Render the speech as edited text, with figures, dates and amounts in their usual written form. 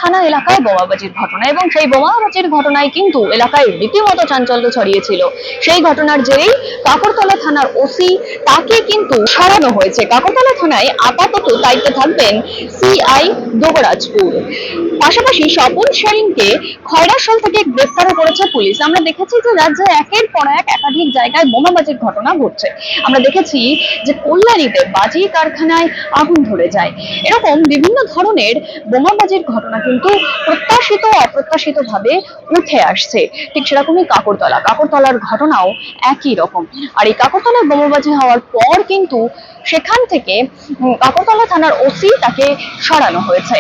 থানা এলাকায় বোমাবাজির ঘটনা, এবং সেই বোমাবাজির ঘটনায় কিন্তু এলাকায় রীতিমতো চাঞ্চল্য ছড়িয়েছিল। সেই ঘটনার জেরেই কাকরতলা থানার ওসি তাকে কিন্তু সরানো হয়েছে। কাকরতলা থানায় আপাতত দায়িত্বে থাকবেন সিআই দেবরাজপুর। পাশাপাশি স্বপন সেনকে খয়রাশোল থেকে গ্রেফতারও করেছে পুলিশ। আমরা দেখেছি যে রাজ্যে একের পর এক একাধিক জায়গায় বোমাবাজির ঘটনা ঘটছে। আমরা দেখেছি যে কল্যাণীতে বাজি কারখানায় আগুন ধরে যায়। এরকম বিভিন্ন ধরনের বোমাবাজির ঘটনা কিন্তু প্রত্যাশিত অপ্রত্যাশিত ভাবে উঠে আসছে। ঠিক সেরকমই কাকরতলার ঘটনাও একই রকম। আর এই কাকরতলায় বোমাবাজি হওয়ার পর কিন্তু সেখান থেকে কাকরতলা থানার ওসি তাকে সরানো হয়েছে।